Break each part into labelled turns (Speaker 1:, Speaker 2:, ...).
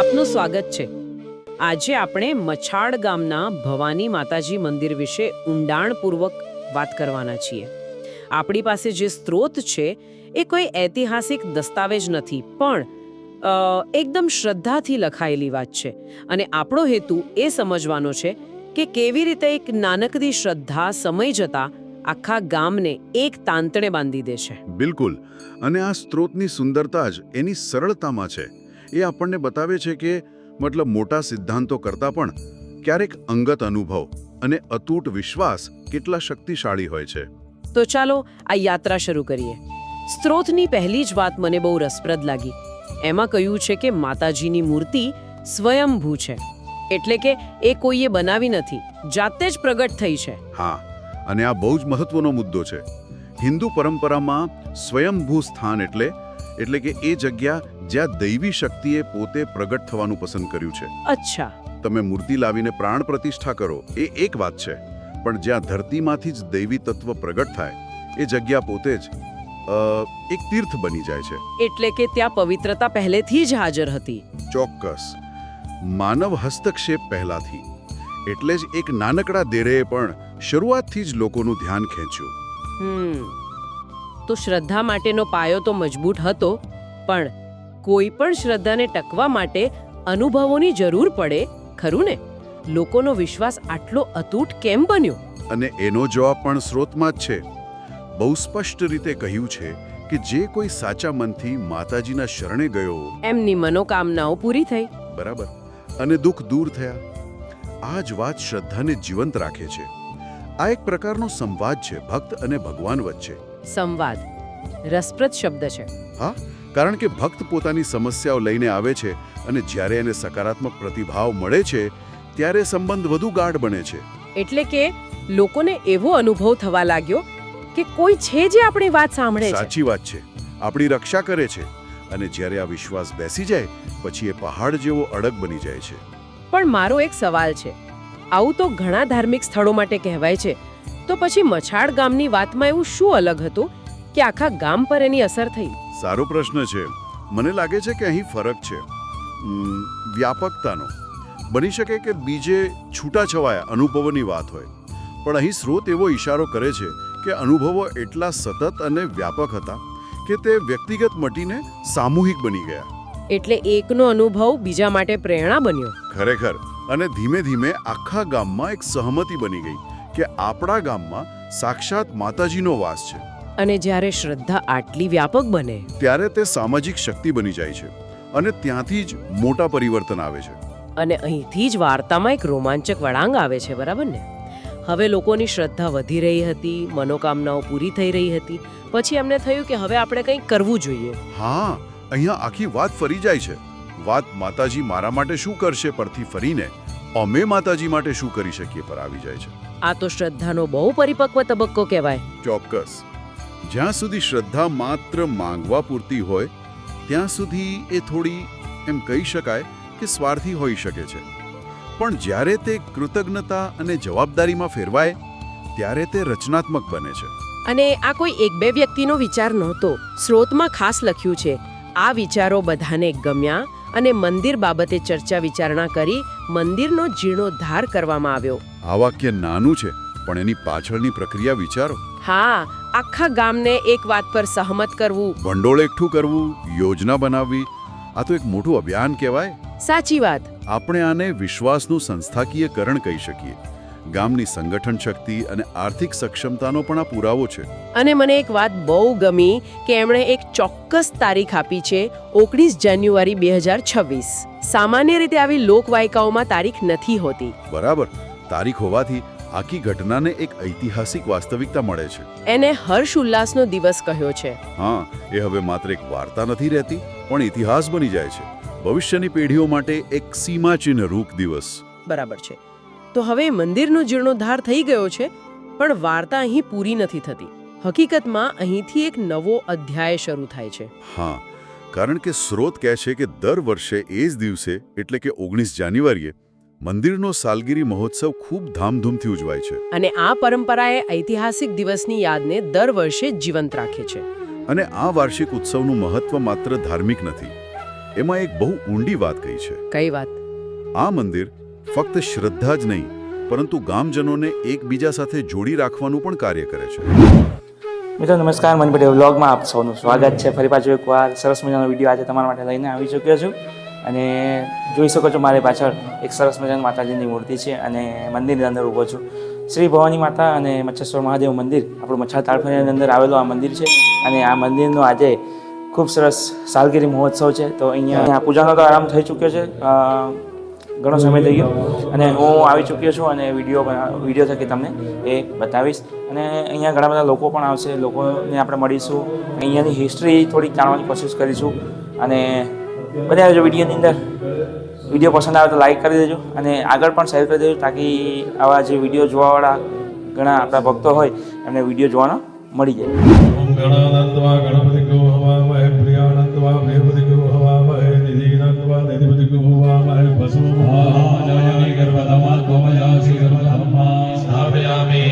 Speaker 1: આપનું સ્વાગત છે. આજે આપણે મછાડ ગામના ભવાની માતાજી મંદિર વિશે ઊંડાણપૂર્વક વાત કરવાના છીએ. આપણી પાસે જે સ્ત્રોત છે એ કોઈ ઐતિહાસિક દસ્તાવેજ નથી, પણ એકદમ શ્રદ્ધાથી લખાયેલી વાત છે. અને આપણો હેતુ એ સમજવાનો છે કે કેવી રીતે એક નાનકડી શ્રદ્ધા સમય જતા આખા ગામને એક તાંતણે બાંધી દે છે.
Speaker 2: બિલકુલ. અને આ સ્ત્રોતની સુંદરતા જ એની સરળતામાં છે. એ આપણને બતાવે છે કે મતલબ મોટા સિદ્ધાંતો કરતાં પણ ક્યારેક અંગત અનુભવ અને અતૂટ વિશ્વાસ કેટલા શક્તિશાળી હોય છે.
Speaker 1: તો ચાલો આ યાત્રા શરૂ કરીએ. સ્ત્રોતની પહેલી જ વાત મને બહુ રસપ્રદ લાગી. એમાં કહ્યું છે કે માતાજીની મૂર્તિ સ્વયંભૂ છે, એટલે કે એ કોઈએ બનાવી નથી, જાતે જ પ્રગટ થઈ છે.
Speaker 2: હા, અને આ બહુ જ મહત્વનો મુદ્દો છે. હિન્દુ પરંપરામાં સ્વયંભૂ સ્થાન એટલે કે એ જગ્યા જ્યાં દૈવી શક્તિએ પોતે પ્રગટ થવાનું પસંદ કર્યું છે.
Speaker 1: અચ્છા.
Speaker 2: તમે મૂર્તિ લાવીને પ્રાણ પ્રતિષ્ઠા કરો એ એક વાત છે, પણ જ્યાં ધરતીમાંથી જ દૈવી તત્વ પ્રગટ થાય એ જગ્યા પોતે જ એક તીર્થ બની જાય છે.
Speaker 1: એટલે કે ત્યાં પવિત્રતા પહેલેથી જ હાજર હતી.
Speaker 2: ચોક્કસ. માનવ હસ્તક્ષેપ પહેલાથી. એટલે જ એક નાનકડા દેરેએ પણ શરૂઆતથી જ લોકોનું ધ્યાન ખેંચ્યું.
Speaker 1: તો શ્રદ્ધા માટેનો પાયો તો મજબૂત હતો, પણ કોઈ પણ શ્રદ્ધાને ટકવા માટે અનુભવોની જરૂર પડે, ખરું ને? લોકોનો વિશ્વાસ આટલો અતૂટ કેમ બન્યો?
Speaker 2: અને એનો જવાબ પણ સ્ત્રોતમાં જ છે. બહુ સ્પષ્ટ રીતે કહ્યું છે કે જે કોઈ સાચા મનથી માતાજીના શરણે ગયો,
Speaker 1: એમની મનોકામનાઓ પૂરી થઈ.
Speaker 2: બરાબર, અને દુઃખ દૂર થયા. આ જ વાત શ્રદ્ધાને જીવંત રાખે છે. આ એક પ્રકારનો સંવાદ છે ભક્ત અને ભગવાન વચ્ચે.
Speaker 1: સંવાદ રસપ્રદ શબ્દ છે.
Speaker 2: હા, કારણ કે ભક્ત પોતાની સમસ્યાઓ લઈને આવે છે અને જ્યારે એને સકારાત્મક પ્રતિભાવ મળે છે ત્યારે સંબંધ વધુ ગાઢ બને છે.
Speaker 1: એટલે કે લોકોને એવો અનુભવ થવા લાગ્યો કે કોઈ છે જે આપણી વાત સાંભળે છે.
Speaker 2: સાચી વાત છે. આપણી રક્ષા કરે છે. અને જ્યારે આ વિશ્વાસ બેસી જાય પછી એ પહાડ જેવો અડગ બની જાય છે.
Speaker 1: પણ મારો એક સવાલ છે. આવું તો ઘણા ધાર્મિક સ્થળો માટે કહેવાય છે, તો પછી મછાડ ગામની વાતમાં એવું શું અલગ હતું કે આખા ગામ પર એની અસર થઈ?
Speaker 2: સારો પ્રશ્ન છે. મને લાગે છે કે અહીં ફરક છે વ્યાપકતાનો. બની શકે કે બીજે છૂટાછવાયા અનુભવોની વાત હોય, પણ અહીં સ્ત્રોત એવો ઈશારો કરે છે કે અનુભવો એટલા સતત અને વ્યાપક હતા કે તે વ્યક્તિગત મટીને સામૂહિક બની ગયા.
Speaker 1: એટલે એકનો અનુભવ બીજા માટે પ્રેરણા બન્યો.
Speaker 2: ખરેખર. અને ધીમે ધીમે આખા ગામમાં એક સહમતિ બની ગઈ કે આપણા ગામમાં સાક્ષાત માતાજીનો વાસ છે.
Speaker 1: અને જ્યારે શ્રદ્ધા આટલી વ્યાપક બને
Speaker 2: ત્યારે તે સામાજિક શક્તિ બની જાય છે, અને ત્યાંથી જ મોટા પરિવર્તન આવે છે.
Speaker 1: અને અહીંથી જ વાર્તામાં એક રોમાંચક વળાંગ આવે છે, બરાબર ને? હવે લોકોની શ્રદ્ધા વધી રહી હતી, મનોકામનાઓ પૂરી થઈ રહી હતી. પછી એમને થયું કે હવે આપણે કંઈક કરવું જોઈએ.
Speaker 2: હા, અહીંયા આખી વાત ફરી જાય છે. વાત માતાજી મારા માટે શું કરશે પરથી ફરીને અમે માતાજી માટે શું કરી શકીએ પર આવી જાય છે.
Speaker 1: આ તો શ્રદ્ધાનો બહુ પરિપક્વ તબક્કો કહેવાય.
Speaker 2: ચોક્કસ. જ્યાં સુધી શ્રદ્ધા માત્ર માંગવા પૂરતી હોય ત્યાં સુધી એ થોડી એમ કહી શકાય કે સ્વાર્થી હોઈ શકે છે. પણ જ્યારે તે કૃતજ્ઞતા અને જવાબદારીમાં ફેરવાય ત્યારે તે રચનાત્મક બને છે.
Speaker 1: અને આ કોઈ એક બે વ્યક્તિનો વિચાર નહોતો. સ્ત્રોતમાં ખાસ લખ્યું છે આ વિચારો બધાને ગમ્યા અને મંદિર બાબતે ચર્ચા વિચારણા કરી મંદિરનો જીર્ણોદ્ધાર કરવામાં આવ્યો.
Speaker 2: આ વાક્ય નાનું છે, પણ એની પાછળની પ્રક્રિયા વિચારો.
Speaker 1: હા, આખા ગામને એક વાત પર સહમત કરવું,
Speaker 2: ભંડોળ એકઠું કરવું, યોજના બનાવવી, આ તો એક મોટું અભિયાન કહેવાય.
Speaker 1: સાચી વાત.
Speaker 2: આપણે આને વિશ્વાસનું સંસ્થાકીયકરણ કહી શકીએ. ગામની સંગઠન શક્તિ અને આર્થિક સક્ષમતાનો પણ આ પુરાવો છે.
Speaker 1: અને મને એક વાત બહુ ગમી કે એમણે એક ચોક્કસ તારીખ આપી છે, 19 જાન્યુઆરી 2026. સામાન્ય રીતે આવી લોકવાયકાઓમાં તારીખ નથી હોતી.
Speaker 2: બરાબર. તારીખ હોવાથી આખી ઘટનાને એક ઐતિહાસિક વાસ્તવિકતા મળે છે.
Speaker 1: એને હર્ષ ઉલ્લાસનો દિવસ કહ્યો છે.
Speaker 2: હા, એ હવે માત્ર એક વાર્તા નથી રહેતી, પણ ઇતિહાસ બની જાય છે. ભવિષ્યની પેઢીઓ માટે એક સીમાચિહ્ન રૂપ દિવસ.
Speaker 1: બરાબર છે. તો હવે મંદિરનો જીર્ણોદ્ધાર થઈ ગયો છે, પણ વાર્તા અહીં પૂરી નથી થતી. હકીકતમાં અહીંથી એક નવો અધ્યાય શરૂ થાય છે.
Speaker 2: હા, કારણ કે સ્ત્રોત કહે છે કે દર વર્ષે એ જ દિવસે એટલે કે 19 જાન્યુઆરીએ મંદિરનો સાલગીરી મહોત્સવ ખૂબ ધામધૂમથી ઉજવાય છે.
Speaker 1: અને આ પરંપરાએ ઐતિહાસિક દિવસની યાદને દર વર્ષે જીવંત રાખે છે.
Speaker 2: અને આ વાર્ષિક ઉત્સવનું મહત્વ માત્ર ધાર્મિક નથી. એમાં એક બહુ ઊંડી વાત કહી છે.
Speaker 1: કઈ વાત?
Speaker 2: આ મંદિર ફક્ત શ્રદ્ધા જ નહીં પરંતુ ગામજનોને એકબીજા સાથે જોડી રાખવાનું પણ કાર્ય કરે છે.
Speaker 3: મિત્રો નમસ્કાર, મની પટેલ વ્લોગમાં આપ સૌનું સ્વાગત છે. ફરી પાછું એકવાર સરસ મજાનો વિડીયો આજે તમારા માટે લઈને આવી ચૂક્યો છું અને જોઈ શકો છો મારી પાછળ એક સરસ મજાની માતાજીની મૂર્તિ છે અને મંદિરની અંદર ઊભો છું. શ્રી ભવાની માતા અને મચ્છેશ્વર મહાદેવ મંદિર આપણું મચ્છા તાળફળિયાની અંદર આવેલું આ મંદિર છે અને આ મંદિરનો આજે ખૂબ સરસ સાલગીરી મહોત્સવ છે. તો અહીંયા પૂજાનો તો આરામ થઈ ચૂક્યો છે, ઘણો સમય થઈ ગયો અને હું આવી ચૂક્યો છું અને વિડીયો થકી તમને એ બતાવીશ. અને અહીંયા ઘણા બધા લોકો પણ આવશે, લોકોને આપણે મળીશું, અહીંયાની હિસ્ટ્રી થોડીક જાણવાની કોશિશ કરીશું અને બધા આવજો વિડીયોની અંદર. વિડીયો પસંદ આવે તો લાઈક કરી દેજો અને આગળ પણ શેર કરી દેજો તાકી આવા જે વિડીયો જોવાવાળા ઘણા આપણા ભક્તો હોય એમને વિડીયો જોવાનો મળી જાય.
Speaker 4: ઓમ ગણાનંદવા ગણપતિગો હવામહે પ્રિયાનંદવા પ્રિયપતિગો હવામહે નિધિનંદવા નિધિપતિગો હવામહે વસુમહાજયની ગર્ભધમા ગોમયાસી ગર્ભધમા સ્થાપયામિ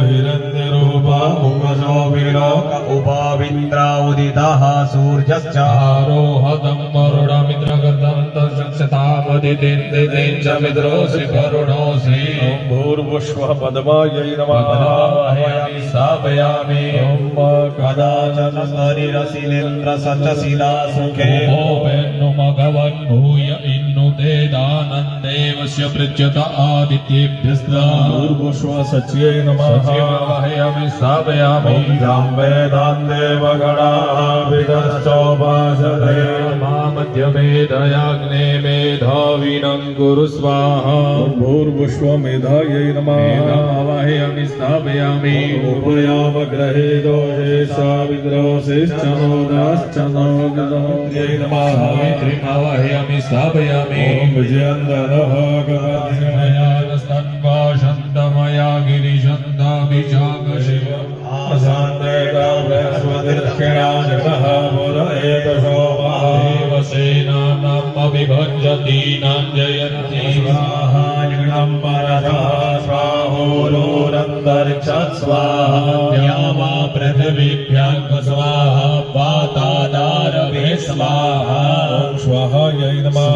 Speaker 4: હિરણ્યરૂપા ઉમશોભિલોક ઉપાવિત્રા ઉદિતાઃ સૂર્યશ્ચ આરોહતમ વરુણમિત્રગતમ તક્ષતામદિતેન ચ મિત્રોસી કરુણોસી ઓમ ભૂર્ભુવઃ પદ્માય નમઃ સ્થાપયામિ ઓમ કદાચન શરીરશિલેન્દ્ર સચશિલા સુખે ઓમેન્નુ મઘવન ભૂય ઇન્નુ તે દાનંદેવસ્ય પૃચ્યત આદિત્યેભ્યસ્તા ભૂર્ભુવઃ સચ્યે નમઃ સચ્યમવહયામિ સ્થાપયામિ ઓમ વેદાંદેવ ગણાઃ વિદશ્ચોપાસતે મા મધ્યમે દયાગ્ને મેધાવિનં ગુરુ સ્વાહા ભૂર્ભુવઃ મેધાય નમઃ મેધાવહયામિ સ્થાપયામિ ઉભયાવગ્રહે દોષે સાવિદ્રોષિશ્ચનો દાશ્ચનો ગદોત્ર્યૈ નમઃ સાવિત્રીમવહયામિ સ્થાપયામિ ઓમ વિજયન્દનઃ ગવાધિમયા સ્તન્વાશन्तમયા ગિરિશન્તાભિષાકશિવ આસાન્તે ગાવ્રસ્વદિર્ક્ષિણા જગઃ પુરએતશોભઃ દેવસેનાનામ અવિભજ્યતીનાં જયન્તી સ્વાહા જગદમ્બરથઃ સ્વાહોરોરन्तરિક્ષાत् સ્વાહા દ્યાવા પૃથિવીભ્યઃ સ્વાહા વાતાદારભે સ્વાહા ઓમ સ્વાહાય નમઃ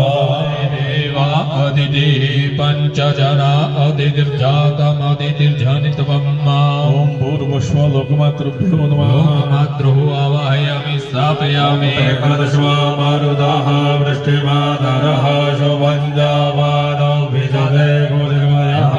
Speaker 4: દેવા અદિતિઃ પંચજના અદિતિર્જાતમ અદિતિર્જનિતવમ ઓમ ભૂર્ભુવઃ લોકમાતૃભ્યો નમઃ લોકમાતૃ આવાહયામિ સ્થાપયામિ એકાદશવા મારુદાઃ વૃષ્ટિમાતરઃ શોભંજાવાદો વિજતે ગોધિર્મયઃ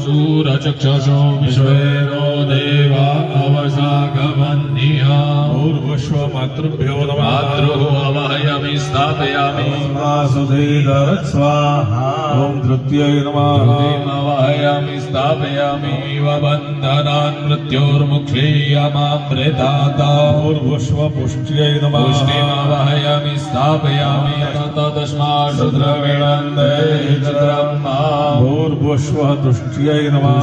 Speaker 4: सूरचक्षुषो विश्वेनो देवा अवसागमन्निहा भूर्भुवः मातृभ्यो नमः मातृः अवहयामि स्थापयामि वासुदेवरत् स्वाहा ओम तृतीय नमः अवहयामि स्थापयामि वबन्धनान् मृत्योर्मुक्षीयमामृताता भूर्भुवः पुष्ट्यै नमः पुष्टिम् अवहयामि स्थापयामि ततस्मात् द्रविणन्दे चित्रम्मा भूर्भुवः तुष्ट्यै નમઃ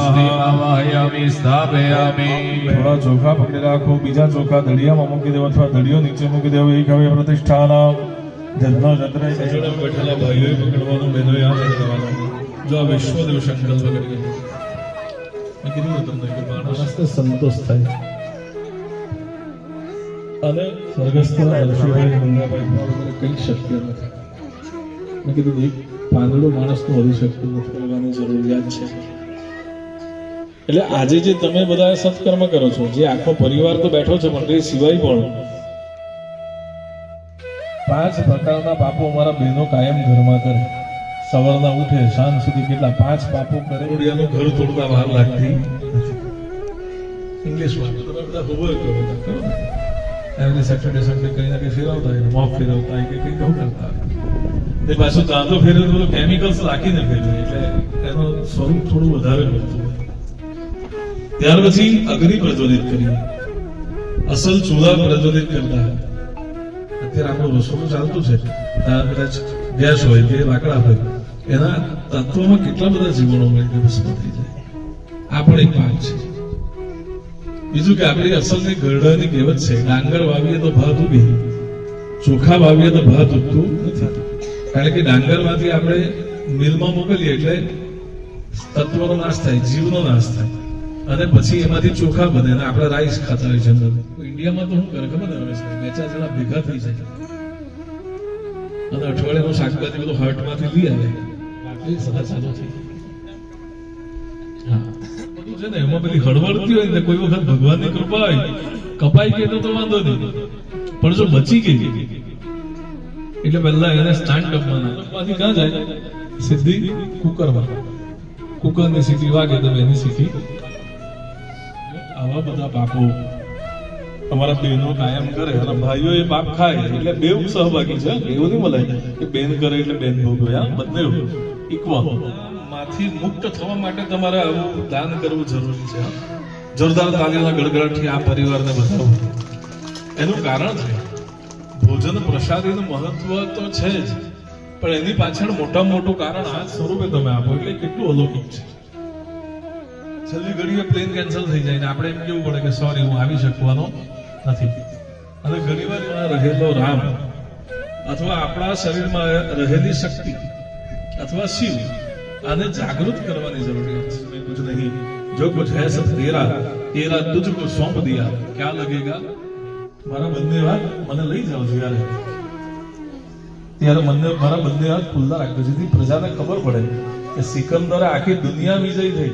Speaker 4: સ્થાપયામિ. થોડા ચોખા પકડી રાખો, બીજા ચોખા દળિયામાં મૂકી દેવો અથવા દળિયો નીચે મૂકી દેવો. એક હવે પ્રતિષ્ઠાન જન્મ જત્રે બેઠેલા ભાઈઓએ પકડવાનું, બહેનોએ આ પકડવાનું. જો આ વિશ્વદેવ સંકલ્પ કરીએ, મેં કીધું તમને કે માણસને સંતોષ થાય અને સ્વર્ગસ્થ ઋષિભાઈ મંગાભાઈ કંઈ શક્ય નથી. મેં કીધું એક પાંદડો માણસનું વધી શકતું નથી, કરવાની જરૂરિયાત છે. એટલે આજે જે તમે બધા સત્કર્મ કરો છો, જે આખો પરિવાર તો બેઠો છે મંડળી સિવાય પણ 5 પ્રકારના પાપો અમારા બહેનો કાયમ ઘરમાં કરે. સવારના ઉઠે સાંજ સુધી કેટલા 5 પાપો કરે. ઓડિયાનું ઘર તોડતા વાર લાગતી ઇંગ્લિશમાં તમે બધા ખબર કરો એવરી સેટરડે સન્ડે કઈ ના કઈ ફેરવતા હોય, મોફ ફેરવતા હોય કે કંઈ કહું કરતા હોય. એ પાછું ચાંદો ફેરવે તો કેમિકલ્સ રાખીને ફેરવે એટલે એનું સ્વરૂપ થોડું વધારે મળતું હોય. ત્યાર પછી અગ્નિ પ્રજ્વલિત કરી, અસલ ચૂલા પ્રજ્વલિત કરતા. અત્યારે આપણું રસોડું ચાલતું છે, કદાચ ગેસ હોય કે લાકડા હોય, એના તત્વોમાં કેટલા બધા જીવનો મળીને ભસ્મ થઈ જાય. આ પણ એક ભાગ છે. બીજું કે આપણી અસલની ગરડાની કહેવત છે, ડાંગર વાવીએ તો ભાત ઉગે, ચોખા વાવીએ તો ભાત ઉગતું નથી. કારણ કે ડાંગરમાંથી આપણે મિલમાં મોકલીએ એટલે તત્વનો નાશ થાય, જીવનો નાશ થાય અને પછી એમાંથી ચોખા બને અને આપણે રાઈસ ખાતા હોય જનરલી. ઇન્ડિયામાં તો શું કરે ખબર ને, રમેશભાઈ 2-4 જણા ભેગા થઈ જાય અને અઠવાડિયાનું શાકભાજી બધું હાટમાંથી લઈ આવે, બાકી સદા ચાલુ થઈ ગઈ. હા, બધું છે ને એમાં પેલી હળવળતી હોય ને કોઈ વખત ભગવાનની કૃપા હોય, કપાઈ ગઈ તો વાંધો નહીં, પણ જો બચી ગઈ એટલે પહેલા એને સ્ટાન્ડ અપમાંથી ક્યાં જાય? સીધી કુકરમાં. કુકરની સીટી વાગે તો એની સીટી. આવા બધા પાપો તમારા બહેનો કાયમ કરે અને ભાઈઓ એ પાપ ખાય એટલે બેવ સહભાગી છે. એવું નહીં બોલાય કે બેન કરે એટલે બેન ભોગવે. બંને ઇક્વલ. માંથી મુક્ત થવા માટે તમારે આવું દાન કરવું જરૂરી છે. જોરદાર તાલીના ગડગડાટથી આ પરિવારને બતાવવું. એનું કારણ છે ભોજન પ્રસાદીનું મહત્વ તો છે જ, પણ એની પાછળ મોટામાં મોટું કારણ આ સ્વરૂપે તમે આપો એટલે કેટલું અલૌકિક છે. છેલ્લી ઘડીએ પ્લેન કેન્સલ થઈ જાય ને આપણે એમ કેવું પડે કે સોરી હું આવી શકવાનો નથી. અને ઘણીવાર એમાં રહેલો રામ અથવા આપણા શરીરમાં રહેલી શક્તિ અથવા શિવ આને જાગૃત કરવાની જરૂરિયાત છે. મેં કુછ નહીં, જો કુછ હૈ સબ તેરા, તેરા તુજકો સોંપ દિયા, ક્યાં લગેગા? મારા બંને હાથ મને લઈ જાઓ છો યાર. ત્યારે મારા બંને હાથ ખુલ્લા રાખજો, જેથી પ્રજાને ખબર પડે કે સિકંદરે આખી દુનિયા વિજય થઈ.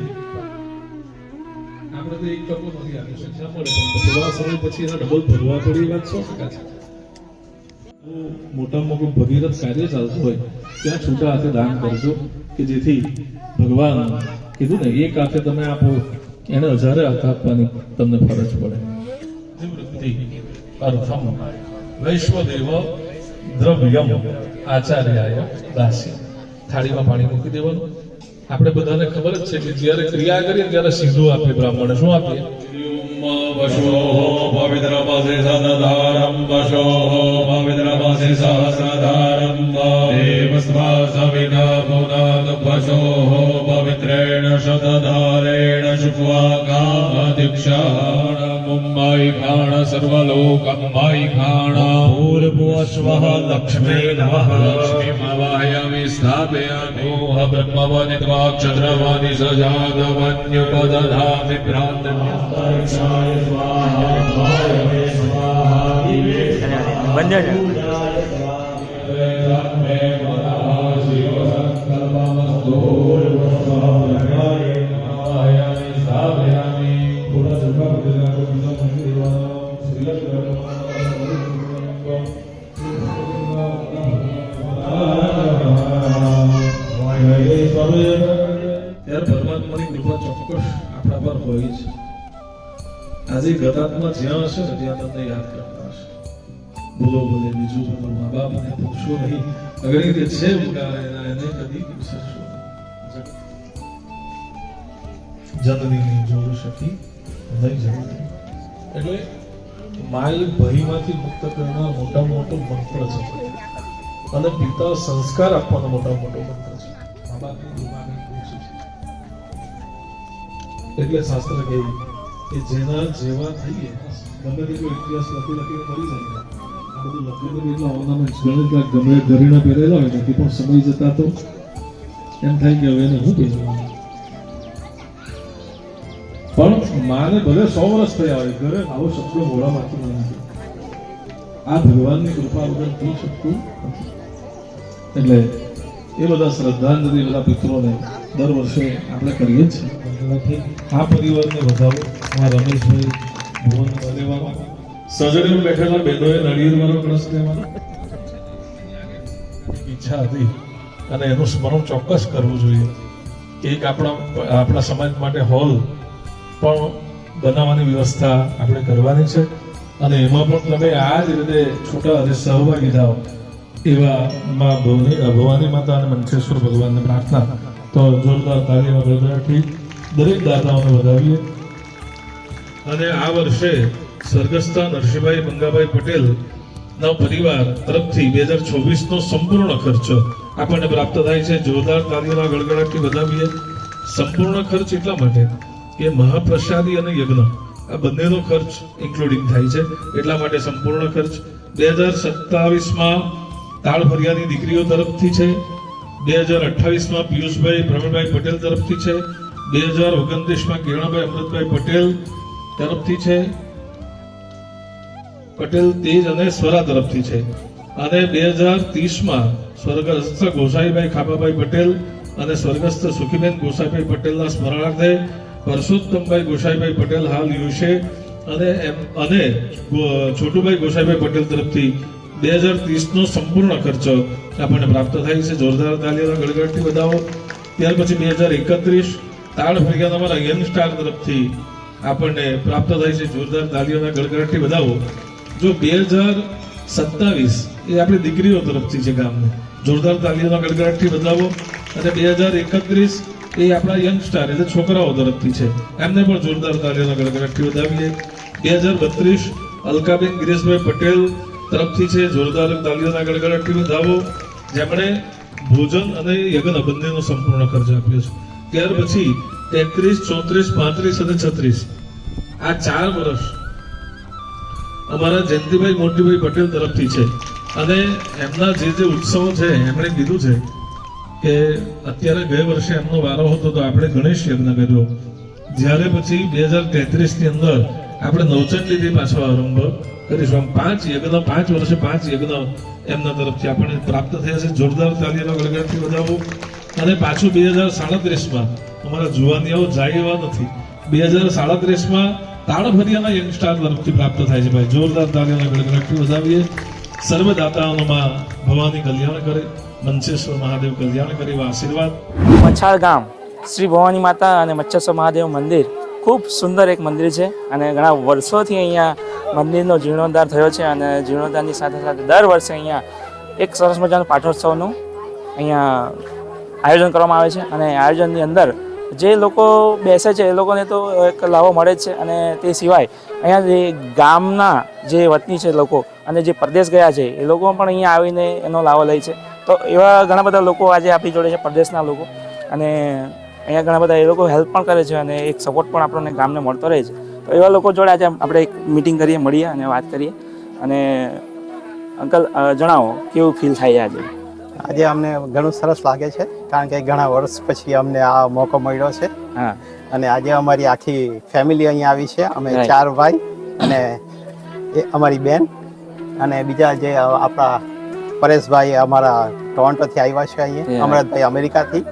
Speaker 4: આપણે તો એક ટકો નથી આપી શકતા, પણ થોડા સમય પછી એના ડબલ ભરવા પડી, વાત 100% છે. મોટામાં મોટું ભગીરથ કાર્ય ચાલતું હોય ત્યાં છૂટા હાથે દાન કરજો, કે જેથી ભગવાન કીધું ને એક હાથે તમે આપો, એને 1000 હાથ આપવાની તમને ફરજ પડે. અર્થમ વૈશ્વદેવ દ્રવ્યમ આચાર્યાય દાસ્ય. થાળીમાં પાણી મૂકી દેવાનું. આપણે બધાને ખબર જ છે કે જ્યારે ક્રિયા કરીએ ત્યારે સીધું આપે બ્રાહ્મણ. શું આપીએ? વશો પવિત્રમસે સદધારમ, વશો પવિત્રમસે સહસ્રધારમ, દેવસ્વા સવિના પુનાદ વશો પવિત્રેણ શતધારેણ શુક્વા કામદીક્ષાણ મુંબઈ ખાણ સર્વલોકમય ખાણ પૂર્વસ્વઃ લક્ષ્મી નમઃ લક્ષ્મીમવાયમિ સ્થાપયામિ મોહ બ્રહ્મવનિત્વાક્ષદ્રવાનિ સજાતવન્યુપદધામિ ભ્રાંતન્યસ્તર્ષાય સ્વાહાય સ્વાહા
Speaker 3: બંધ
Speaker 4: ત્યારે પરમાત્માની કૃપા ચોક્કસ આપણા પર હોય છે. આજે ગતાત્મા જ્યાં હશે ને ત્યાં તમને યાદ કરતા હશે. બોલો બોલે બીજું બધું મા બાપને પૂછશો નહીં. અગર એ છે એને કદી વિસરશો નહીં. જનની જોડું શકી નહીં જરૂર. એટલે માય ભયમાંથી મુક્ત કરનાર મોટામાં મોટો મંત્ર છે, અને પિતા સંસ્કાર આપવાનો મોટામાં મોટો મંત્ર છે. મા બાપની કૃપાની પૂછે છે. એટલે શાસ્ત્ર કહે કે જેના જેવા થઈએ ગમે તે કોઈ ઇતિહાસ લખીને મરી જાય. આ બધું લખેલું એટલે ઓર્નામેન્ટ ગમે ઘરેણા પહેરેલા હોય નથી, પણ સમય જતા તો એમ થાય કે હવે એને શું પહેરવાનું. પણ માને ભલે 100 વર્ષ થયા હોય, ઘરે આવો શબ્દો મોઢામાંથી નથી. આ ભગવાનની કૃપા વગર થઈ શકતું નથી. એટલે એ બધા શ્રદ્ધાંજલિ બધા પિતરોને દર વર્ષે આપણે કરીએ જ છીએ. આ પરિવારને વધાવો. રમેશભાઈ ભુવન લેવાનો, સજડીમાં બેઠેલા બહેનોએ નળિયેરવાનો કળશ લેવાનો ઈચ્છા હતી, અને એનું સ્મરણ ચોક્કસ કરવું જોઈએ. એક આપણા સમાજ માટે હોલ પણ બનાવવાની વ્યવસ્થા આપણે કરવાની છે, અને એમાં પણ તમે આ જ રીતે છૂટા અને સહભાગી થાઓ એવા માં ભવાની માતા અને મંચેશ્વર ભગવાનને પ્રાર્થના. તો જોરદાર તાળીના ગડગડાટથી દરેક દાતાઓને વધાવીએ. અને આ વર્ષે સ્વર્ગસ્થ નરસિંહભાઈ મંગાભાઈ પટેલ ના પરિવાર તરફથી 2024 નો સંપૂર્ણ ખર્ચ આપણને પ્રાપ્ત થાય છે. જોરદાર તાળીના ગડગડાટથી વધાવીએ. સંપૂર્ણ ખર્ચ એટલા માટે કે મહાપ્રસાદી અને યજ્ઞ આ બંનેનો ખર્ચ ઇન્ક્લુડિંગ થાય છે, એટલા માટે સંપૂર્ણ ખર્ચ 2027માં તાળભરિયાની દીકરીઓ તરફથી છે, 2028માં પિયુષભાઈ પ્રવીણભાઈ પટેલ તરફથી છે, 2029માં કિરણભાઈ અમૃતભાઈ પટેલ તરફથી છે, પટેલ તેજ અને સ્વરા તરફથી છે, અને 2030માં સ્વર્ગસ્થ ગોસાઈભાઈ ખાબાભાઈ પટેલ અને સ્વર્ગસ્થ સુખીબેન ગોસાઈભાઈ પટેલના સ્મરણાર્થે પરસોત્તમભાઈ ગોસાઈભાઈ પટેલ હાલ યુશે અને છોટુભાઈ ગોસાઈભાઈ પટેલ તરફથી 2030નો સંપૂર્ણ ખર્ચો આપણને પ્રાપ્ત થાય છે. જોરદાર તાલીઓના ગડગડાટથી વધાવો. ત્યાર પછી 2031 તાળ ફરિયાદ અમારા યંગ સ્ટાર તરફથી આપણને પ્રાપ્ત થાય છે. જોરદાર તાલીઓના ગડગડાટથી વધાવો. જો 2027 એ આપણી દીકરીઓ તરફથી છે ગામને, જોરદાર તાલીઓના ગડગડાટથી વધાવો. અને 2031 એ આપણા યંગ સ્ટાર એટલે છોકરાઓ તરફથી છે, એમને પણ જોરદાર તાલીઓના ગડગડાટથી વધાવીએ. 2032 અલકાબેન ગિરીશભાઈ પટેલ તરફથી છે, જોરદાર તાલીઓના ગડગડાટથી વધાવો, જેમણે ભોજન અને યજ્ઞ બંનેનો સંપૂર્ણ ખર્ચ આપ્યો છે. ત્યાર પછી 33, 34, 35 અને 36 આ 4 વર્ષ અમારા જયંતિભાઈ મોટીભાઈ પટેલ તરફથી છે. અને એમના જે ઉત્સવો છે એમણે કીધું છે કે અત્યારે ગયા વર્ષે એમનો વારો હતો તો આપણે ગણેશ યજ્ઞ કર્યો, જ્યારે પછી 2033 ની અંદર આપણે નવચંડીથી પાછો આરંભ કરીશું. આમ 5 યજ્ઞ 5 વર્ષે 5 યજ્ઞ એમના તરફથી આપણને પ્રાપ્ત થયા છે. જોરદાર તાલીઓના ગડગડાટથી વધાવો. અને પાછું 2037માં અમારા જુવાનિયાઓ જાય એવા નથી, 2037માં તાળભરિયાના યંગ સ્ટાર તરફથી પ્રાપ્ત થાય છે. ભાઈ જોરદાર તાલીઓના ગડગડાટથી વધાવીએ. સર્વદાતાઓમાં ભવાની કલ્યાણ કરે, મંચેશ્વર મહાદેવ કલ્યાણ કરે એવા આશીર્વાદ.
Speaker 3: મછાળ ગામ શ્રી ભવાની માતા અને મચ્છેશ્વર મહાદેવ મંદિર ખૂબ સુંદર એક મંદિર છે અને ઘણા વર્ષોથી અહીંયા મંદિરનો જીર્ણોદ્ધાર થયો છે. અને જીર્ણોદ્ધારની સાથે સાથે દર વર્ષે અહીંયા એક સરસ મજાનું પાઠોત્સવનું અહીંયા આયોજન કરવામાં આવે છે. અને આયોજનની અંદર જે લોકો બેસે છે એ લોકોને તો એક લાભો મળે જ છે. અને તે સિવાય અહીંયા જે ગામના જે વતની છે લોકો અને જે પરદેશ ગયા છે એ લોકો પણ અહીંયા આવીને એનો લાભો લે છે. તો એવા ઘણા બધા લોકો આજે આપણી જોડે છે, પરદેશના લોકો, અને અહીંયા ઘણા બધા એ લોકો હેલ્પ પણ કરે છે અને એક સપોર્ટ પણ આપણને ગામને મળતો રહે છે. તો એવા લોકો જોડે આજે આપણે એક મિટિંગ કરીએ, મળીએ અને વાત કરીએ. અને અંકલ જણાવો કેવું ફીલ થાય આજે?
Speaker 5: આજે અમને ઘણું સરસ લાગે છે, કારણ કે ઘણા વર્ષ પછી અમને આ મોકો મળ્યો છે.
Speaker 3: હા.
Speaker 5: અને આજે અમારી આખી ફેમિલી અહીંયા આવી છે. અમે 4 ભાઈ અને અમારી બેન અને બીજા જે આપણા પરેશભાઈ અમારા ટોરન્ટોથી આવ્યા છે અહીંયા, અમરતભાઈ અમેરિકાથી,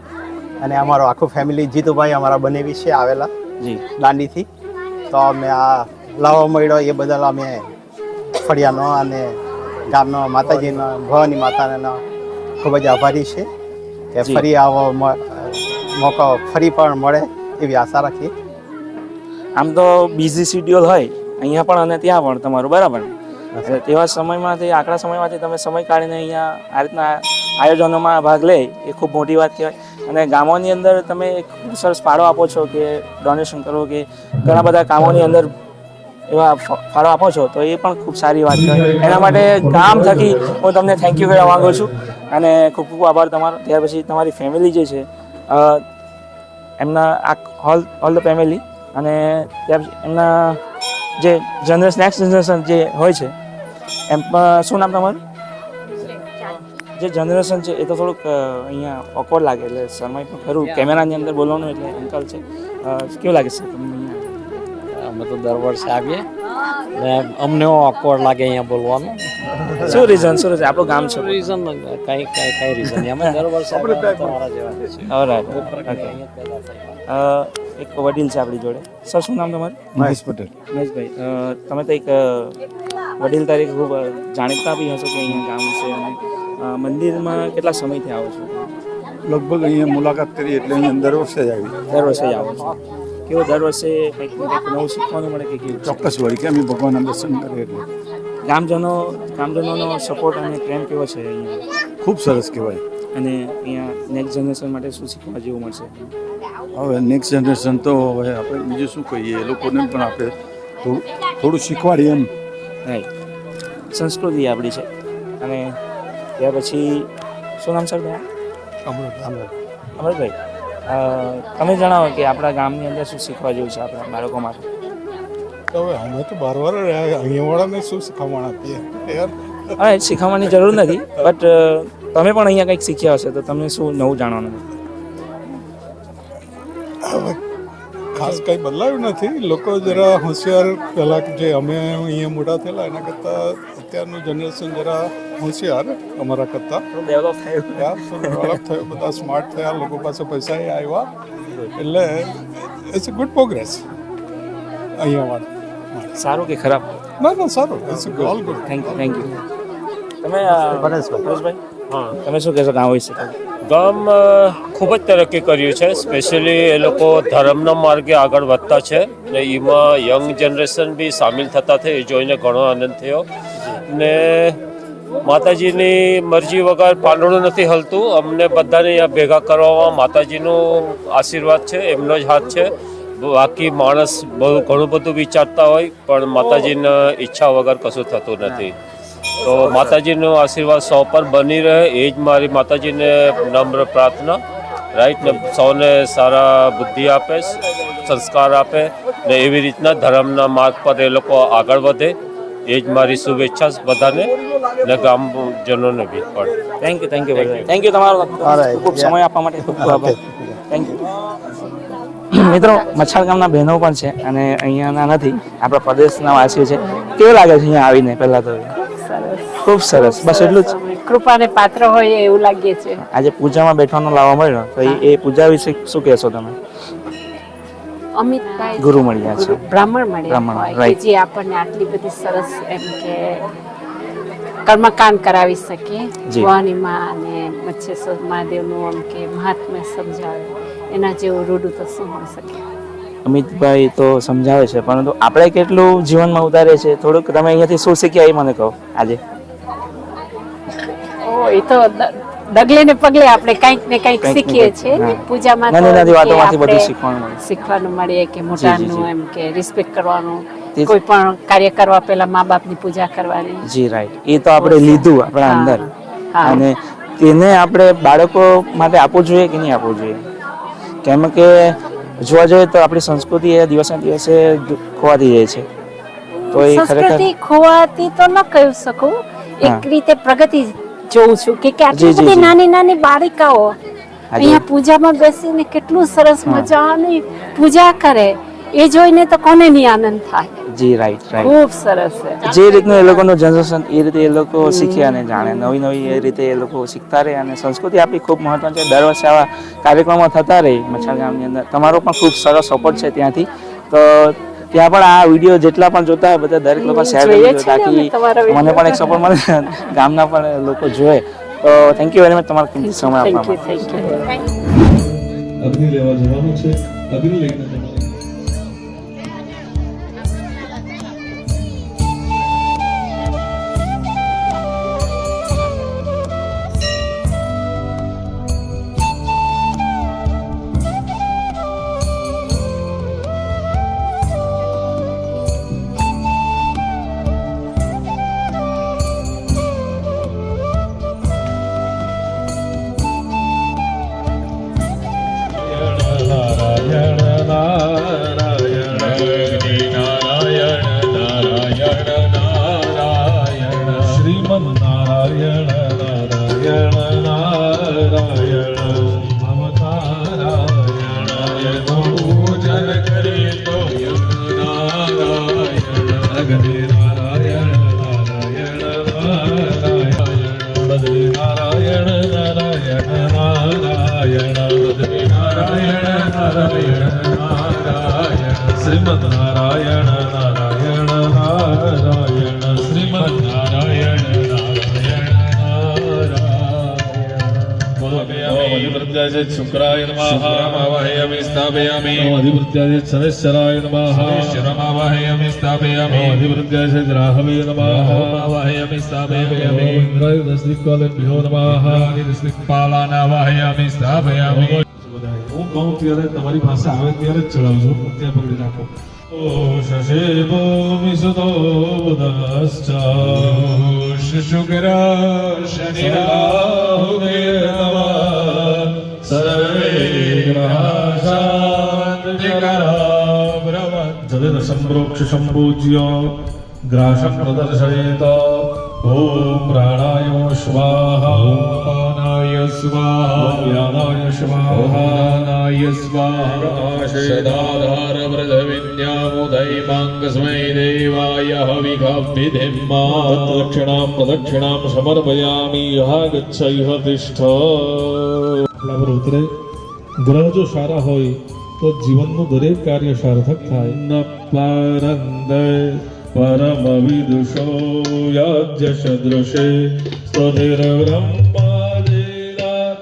Speaker 5: અને અમારો આખું ફેમિલી જીતુભાઈ અમારા બનેવી છે આવેલા દાંડીથી. તો અમે આ લાવો મળ્યો એ બદલ અમે ફળિયાનો અને ગામનો માતાજીનો ભવાની માતાનો ખૂબ જ આભારી છે કે ફરી આવો મોકો ફરી પણ મળે એવી આશા રાખીએ.
Speaker 3: આમ તો બિઝી શિડ્યુલ હોય અહીંયા પણ અને ત્યાં પણ તમારું, બરાબર? તેવા સમયમાંથી, આકડા સમયમાંથી તમે સમય કાઢીને અહીંયા આ રીતના આયોજનોમાં ભાગ લે એ ખૂબ મોટી વાત કહેવાય. અને ગામોની અંદર તમે ખૂબ સરસ ફાળો આપો છો કે ડોનેશન કરો કે ઘણા બધા કામોની અંદર એવા ફાળો આપો છો, તો એ પણ ખૂબ સારી વાત કહેવાય. એના માટે ગામ થકી હું તમને થેન્ક યુ કહેવા માગું છું અને ખૂબ ખૂબ આભાર તમારો. ત્યાર પછી તમારી ફેમિલી જે છે એમના ઓલ ધ ફેમિલી, અને ત્યાર પછી એમના જે નેક્સ્ટ જનરેશન જે હોય છે એમ શું નામ તમારું? જે જનરેશન છે એ તો થોડુંક અહીંયા ઓકવર્ડ લાગે, એટલે સમય પણ ખરું કેમેરાની અંદર બોલવાનું, એટલે અંકલ છે કેવું લાગે છે તમને અહીંયા?
Speaker 6: અમે તો દર વર્ષે આવીએ ને અમને ઓકવર્ડ લાગે અહીંયા બોલવાનું.
Speaker 3: શું રીઝન છે? આપણું ગામ છે,
Speaker 6: રીઝન કઈ રીઝન અમે દર વર્ષે તમારા જેવા છીએ.
Speaker 3: એક વડીલ છે આપણી જોડે. સર શું નામ તમારું?
Speaker 5: મહેશ પટેલ.
Speaker 3: મહેશભાઈ, તમે તો એક વડીલ તરીકે ખૂબ જાણીતા બી હશો કે અહીંયા ગામ છે, અને મંદિરમાં કેટલા સમયથી આવો છો?
Speaker 7: લગભગ અહીંયા મુલાકાત કરી એટલે અહીંયા દર વર્ષે જ આવી.
Speaker 3: દર વર્ષે જ આવો છો? કેવું દર વર્ષે કંઈક નવું શીખવાનું મળે કે કેવું?
Speaker 7: ચોક્કસ વળી કે અમે ભગવાનના દર્શન કરીએ એટલે
Speaker 3: ગામજનોનો સપોર્ટ અને પ્રેમ કેવો છે અહીંયા?
Speaker 7: ખૂબ સરસ કહેવાય.
Speaker 3: અને અહીંયા નેક્સ્ટ જનરેશન માટે શું શીખવા જેવું મળશે?
Speaker 7: હવે નેક્સ્ટ જનરેશન તો હવે આપણે બીજું શું કહીએ, એ લોકોને પણ આપણે થોડું શીખવાડીએ એમ.
Speaker 3: રાઈટ, સંસ્કૃતિ આપણી છે. અને ત્યાર પછી શું નામ સર તમારું? અમરભાઈ, તમે જણાવો કે આપણા ગામની અંદર શું શીખવા જેવું છે આપણા બાળકો માટે?
Speaker 8: હવે અમે તો બારવાર અહીંયાવાળાને શું શીખવવાના આપીએ યાર?
Speaker 3: હા, એ શીખવવાની જરૂર નથી, બટ તમે પણ અહીંયા કંઈક શીખ્યા હશે તો તમને શું નવું જાણવાનું?
Speaker 8: હવે ખાસ કંઈ બદલાયું નથી. લોકો જરા હોશિયાર, પહેલાં જે અમે અહીંયા મોટા થયેલા એના કરતાં અત્યારનું જનરેશન જરા હોશિયાર અમારા કરતાં
Speaker 3: ડેવલપ થયું.
Speaker 8: ડેવલપ થયો, બધા સ્માર્ટ થયા, લોકો પાસે પૈસા આવ્યા, એટલે ઇટ્સ અ ગુડ પ્રોગ્રેસ અહીંયા વાળા.
Speaker 3: સારું કે ખરાબ?
Speaker 8: ના સારું, it's all good.
Speaker 3: Thank you. તમે પરેશભાઈ,
Speaker 9: હા,
Speaker 3: તમે શું કહેશો ગામ વિશે?
Speaker 9: ગામ ખૂબ જ તરક્કી કર્યું છે. સ્પેશિયલી એ લોકો ધર્મના માર્ગે આગળ વધતા છે ને એમાં યંગ જનરેશન બી સામેલ થતા થઈ, એ જોઈને ઘણો આનંદ થયો. ને માતાજીની મરજી વગર પાંદડું નથી હલતું. અમને બધાને અહીંયા ભેગા કરવામાં માતાજીનો આશીર્વાદ છે, એમનો જ હાથ છે. બાકી માણસ બહુ ઘણું બધું વિચારતા હોય પણ માતાજીના ઈચ્છા વગર કશું થતું નથી. તો માતાજીનો આશીર્વાદ સૌ પર બની રહે એ જ મારી માતાજીને નમ્ર પ્રાર્થના. રાઈટ ને સૌને સારા બુદ્ધિ આપે, સંસ્કાર આપે ને એવી રીતના ધર્મના માર્ગ પર એ લોકો આગળ વધે એ જ મારી શુભેચ્છા બધાને ને ગામજનોને બી પણ.
Speaker 3: થેન્ક યુ તમારો ખૂબ સમય આપવા માટે ખૂબ ખૂબ આભાર. Thank you. મિત્રો, મચ્છાડ ગામના બહેનો પણ છે અને અહીંયાના નથી, આપણા પ્રદેશના વાસીઓ છે. કેવું લાગે છે અહીંયા આવીને? પહેલાં તો ખૂબ સરસ, બસ એટલું જ.
Speaker 10: કૃપાને પાત્ર હોય એવું લાગે છે.
Speaker 3: આજે પૂજામાં બેઠવાનો લાવવા મળ્યો તો એ પૂજા વિશે શું કહેશો તમે?
Speaker 10: અમિતભાઈ
Speaker 3: ગુરુ મળ્યા છે,
Speaker 10: બ્રાહ્મણ મળ્યા હોય કે જે આપણને આટલી બધી સરસ એમ કે કર્મકાંડ કરાવી શકે. ભવાનીમાં અને મચ્છેશ્વર મહાદેવનું એમ કે મહાત્મ્ય સમજાવે, એના જેવું રૂડું તો શું હોઈ શકે.
Speaker 3: અમિતભાઈ તો સમજાવે છે, પરંતુ આપણે કેટલું જીવનમાં ઉતારે છે થોડુંક તમે અહીંયાથી શું શીખ્યા એ મને કહો આજે.
Speaker 10: એ તો ડગલે ને પગલે આપણે કંઈક ને કંઈક શીખીએ છીએ. પૂજામાં
Speaker 3: નાની નાની વાતોમાંથી બધું
Speaker 10: શીખવાનું મળે કે મોટાનું એમ કે રિસ્પેક્ટ કરવાનું, કોઈ પણ કાર્ય કરવા પહેલા મા બાપની પૂજા કરવાની.
Speaker 3: જી રાઈટ, એ તો આપણે લીધું આપણા અંદર અને તેને આપણે બાળકો માટે આપવું જોઈએ કે નહીં આપવું જોઈએ? કેમ કે જોવા જોઈએ તો આપણી સંસ્કૃતિ એ દિવસે દિવસે ખોવાતી જાય છે. તો એ
Speaker 10: સંસ્કૃતિ ખોવાતી તો ન કહી શકું, એક રીતે પ્રગતિ જોઉં છું કે આટલી બધી નાની નાની બાળકાઓ અહીંયા પૂજામાં બેસીને કેટલું સરસ મજાની પૂજા કરે, એ જોઈને તો કોને નહીં આનંદ થાય.
Speaker 3: જી રાઈટ,
Speaker 10: ખૂબ સરસ છે.
Speaker 3: જે રીતનું એ લોકોનું જનરેશન એ રીતે એ લોકો શીખે અને જાણે, નવી નવી એ રીતે એ લોકો શીખતા રહે. અને સંસ્કૃતિ આપણી ખૂબ મહત્વની છે. દર વર્ષે આવા કાર્યક્રમો થતા રહે મચ્છાડ ગામની અંદર. તમારો પણ ખૂબ સરસ સપોર્ટ છે ત્યાંથી. તો ત્યાં પણ આ વિડીયો જેટલા પણ જોતા હોય બધા દરેક લોકો શેર કરજો તાકી મને પણ એક સપોર્ટ મળે, ગામના પણ લોકો જોવે. તો થેન્ક યુ વેરી મચ તમારો કિંમતી સમય આપવા માટે.
Speaker 4: અગ્નિ લેવા જવાનું છે, અગ્નિ લઈને જવાનું. શ્રીમદ નારાયણ નારાયણ નારાયણ શ્રીમદ નારાયણ નારાયણ નારાયણ અધિવૃત્યાય શુક્રાય નમઃ વાહયામિ સ્થાપયામિ અધિવૃત્યાય શનૈશ્ચરાય નમઃ શનૈશ્ચરમાવાહયામિ સ્થાપયામિ અધિવૃત્યાય રાહવે નમઃ વાહયામિ સ્થાપયામિ ઇન્દ્રાય દશદિક્પાલેભ્યો નમઃ દશદિક્પાલાનાવાહયામિ સ્થાપયામિ. હું કહું ત્યારે તમારી પાસે આવે ત્યારે જ ચડાવજો, ત્યાં પકડી રાખો. ઓ શશે ભૂમિ સુતો બુધશ્ચ શુક્ર શનિ રાહુ કેતવ સર્વે ગ્રહા શાંતિકરા બ્રહ્મ જલેન સંપ્રોક્ષ સંપૂજ્ય ગ્રાસમ પ્રદર્શયેત ઓમ પ્રાણાય સ્વાહા અપાનાય સ્વાહા વ્યાનાય સ્વાહા નાય સ્વાહા સદાધાર વ્રજવિદ્યામુદય માંગસ્મૈ દેવાય હવિઘાભિધિમ્મા દક્ષિણામ પ્રદક્ષિણામ સમર્પયામિ યહ ગચ્છ ઇહ તિષ્ઠ. આપણા પર ઉતરે. ગ્રહ જો સારા હોય તો જીવનનું દરેક કાર્ય સાર્થક થાય. ન પારંદય પરમ વિદુષો યાજ્ય સદૃશે સ્તોધિર બ્રહ્માદિરા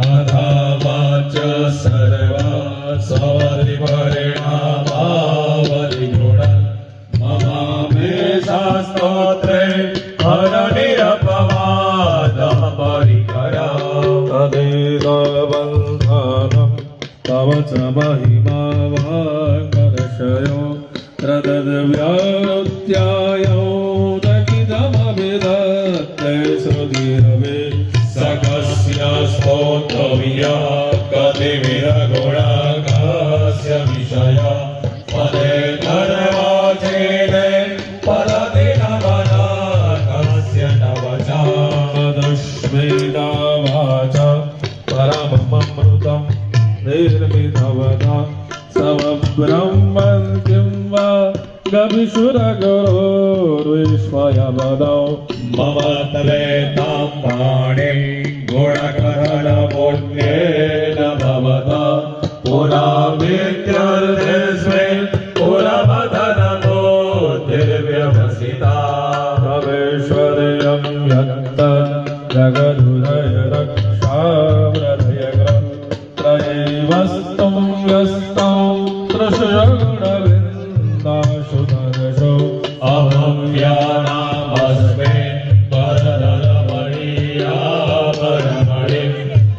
Speaker 4: આધાવાચ સર્વા સરિપરિણામાવલિગુણ મમામે શાસ્ત્રોત્રે હરનિરપવાદઃ પરિકરા તદેવબંધનમ તવ ચ મહિમાવાંગર્ષયો પ્રદદ્વ્યાત્યાયો દગિદમવિદત્તે શ્રુતિરવે સકસ્ય સ્તોત્રવ્યા કતિવિરગુણાકાસ્ય વિષય પદે ધર્વાચેને પદદિન વનાકાસ્ય નવચા દશ્મેદા વાચા પરમમૃતમ નિર્મિતવદા સવ બ્રહ્મં કિં વા ગભીશુરગુરોર્વિશ્વય વદૌ મમ તવેતાં પાણીં ગુણકરણપુણ્યેન ભવતા પુરામિત્યર્થેસ્મે પુરમધનબોધિર્વ્યવસિતા ભવેશ્વર્યં યત્ત જગદુદય રક્ષાવ્રધયગ્રહ त्रयैवस्तं व्यस्तं तृषगुणविन्दाशुधर्षो अहं व्यानामस्मे परदरमणियापरमणि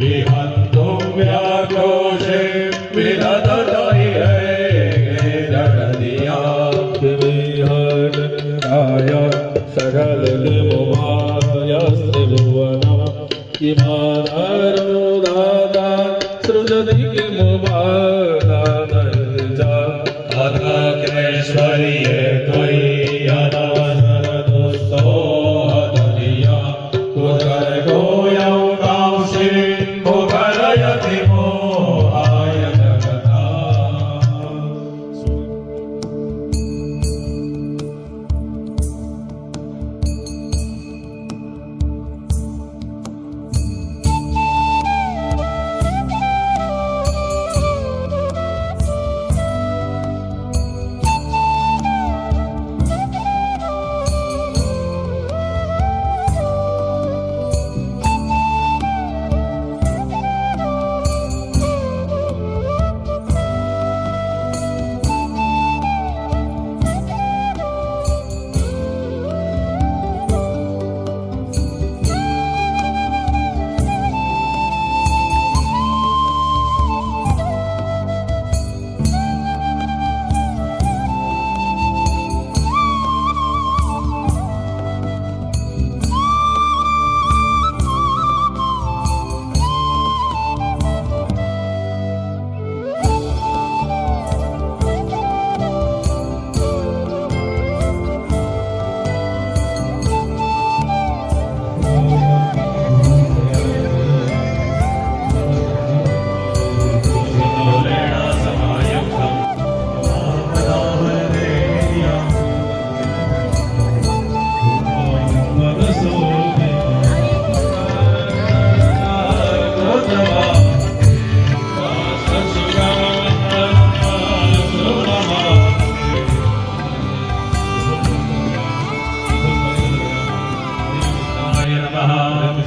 Speaker 4: विहन्तुं व्याघोषे विदधतैः किमिहराय सकलनिमुमाय स्त्रिभुवनं किमानरो दादा सृजति किमुपादानजा अथक्लेश्वर्ये त्वयि अनवसरदुस्तो हतनिया कुतर्कोऽयं कांसि मुखरयति मोहाय जगता.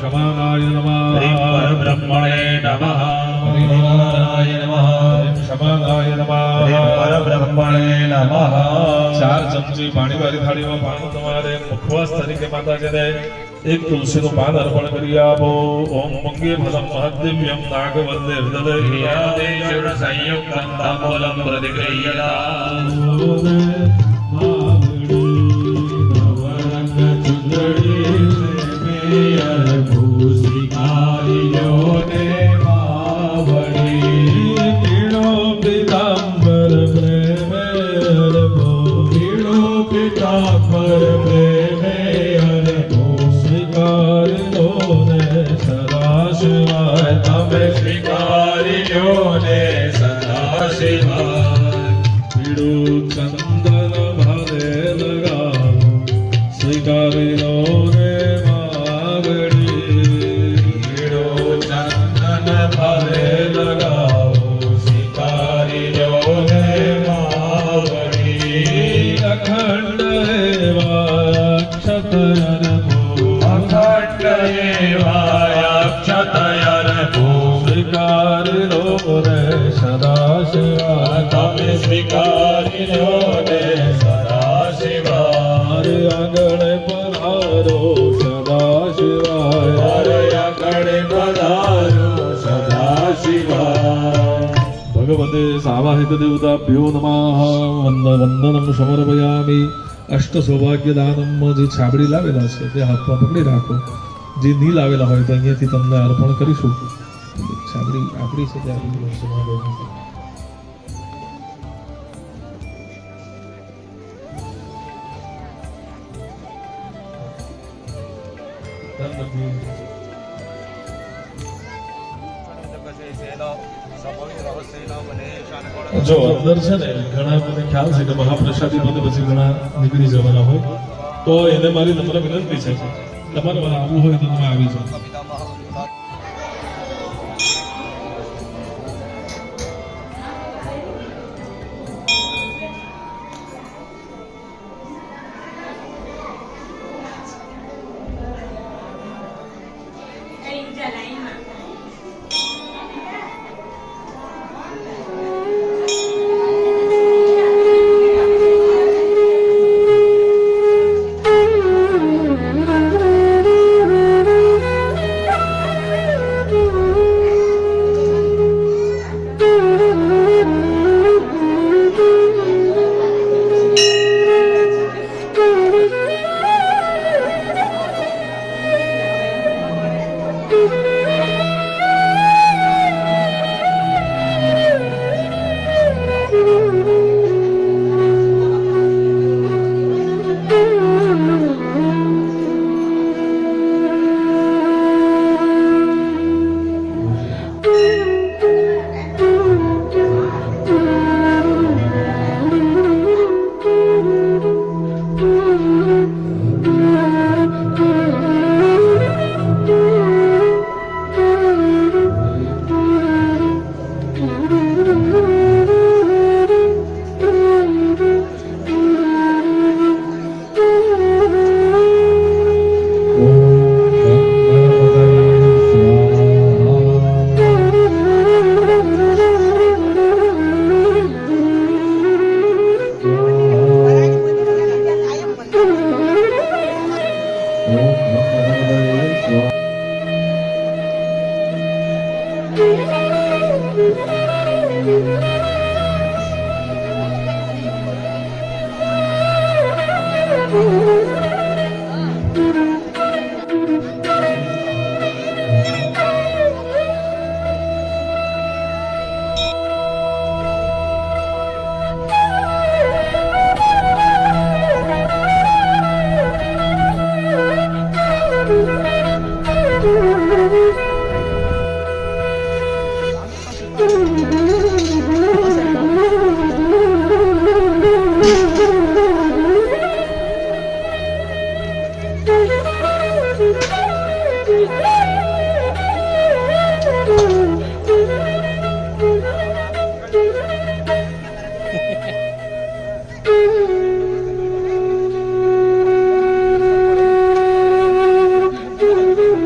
Speaker 4: शमानाय नमः परब्रह्मणे नमः नारायणाय नमः शमानाय नमः परब्रह्मणे नमः. 4 ચમચી પાણીવાળી થાળીમાં પાણી તમારે મુખવાસ તરીકે માતાજીને એક તુલસીનું પાન અર્પણ કરી આપો. ઓમ મંગે ફલમ મહદ્દિવ્યમ નાગવંદે હૃદય સંયુક્તમ તાંબૂલમ પ્રતિક્રિયા પર પ્રેમે અને સ્વીકારી લો ને સદા શિવાય તમે સ્વીકારી લો ને સદા શિવાય પીળું ચંદન ભારે લગાવો સ્વીકારી લો ને માગણી પીળું ચંદન ભારે લગાવો સ્વીકારી લો ને માગણી અખંડ એવાક્ષતયન અખંડ એવાક્ષતયન સ્વીકારી લો ને સદા શિવાય તમે સ્વીકારી લો ને સદા શિવાય આગળ પધારો સદા શિવાય આગળ પધારો સદા શિવાય ભગવતે સાવાહિત દેવતાભ્યો નમઃ વંદનમ સમર્પયામિ અષ્ટ સૌભાગ્યદાનમ જે છાબડી લાવેલા છે તે હાથમાં પકડી રાખો જે નહીં લાવેલા હોય તો અહીંયાથી તમને અર્પણ કરીશું છાબડી આપણી છે ત્યાં જો અંદર છે ને ઘણા મને ખ્યાલ છે કે મહાપ્રસાદી બને પછી ઘણા નીકળી જવાના હોય તો એને મારી નમ્ર વિનંતી છે તમારે આવવું હોય તો તમે આવી જાઓ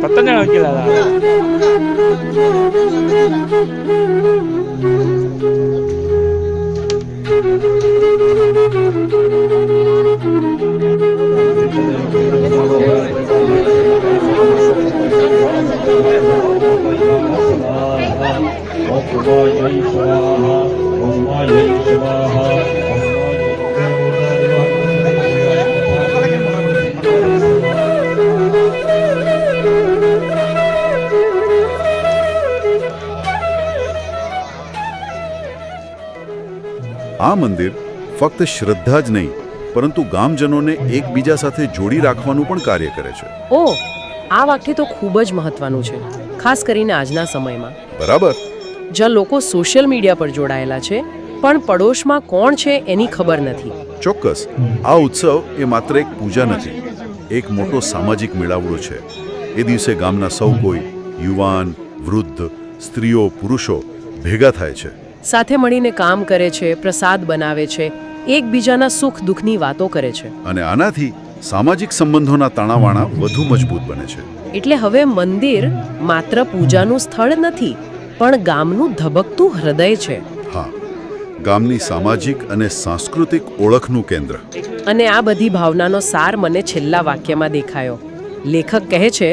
Speaker 3: પતંગ કેલા
Speaker 2: આ મંદિર ફક્ત શ્રદ્ધા જ નહીં પરંતુ ગામજનોને એકબીજા સાથે જોડી રાખવાનું પણ કાર્ય કરે છે.
Speaker 1: ઓ, આ વાક્ય તો ખૂબ જ મહત્વનું છે, ખાસ કરીને આજના સમયમાં,
Speaker 2: બરાબર.
Speaker 1: જ્યાં લોકો સોશિયલ મીડિયા પર જોડાયેલા છે પણ પડોશમાં કોણ છે એની ખબર નથી.
Speaker 2: ચોક્કસ. આ ઉત્સવ એ માત્ર એક પૂજા નથી, એક મોટો સામાજિક મેળાવડો છે. એ દિવસે ગામના સૌ કોઈ, યુવાન, વૃદ્ધ, સ્ત્રીઓ, પુરુષો ભેગા થાય છે.
Speaker 1: સાથે મળીને કામ કરે છે, પ્રસાદ બનાવે છે, એકબીજાના સુખ દુઃખની વાતો કરે છે.
Speaker 2: અને આનાથી સામાજિક સંબંધોના તાણાવાણા વધુ મજબૂત બને છે.
Speaker 1: એટલે હવે મંદિર માત્ર પૂજાનું સ્થળ નથી, પણ ગામનું ધબકતું હૃદય છે.
Speaker 2: હા, ગામની સામાજિક અને સાંસ્કૃતિક ઓળખનું કેન્દ્ર.
Speaker 1: અને આ બધી ભાવનાનો સાર મને છેલ્લા વાક્યમાં દેખાયો. લેખક કહે છે,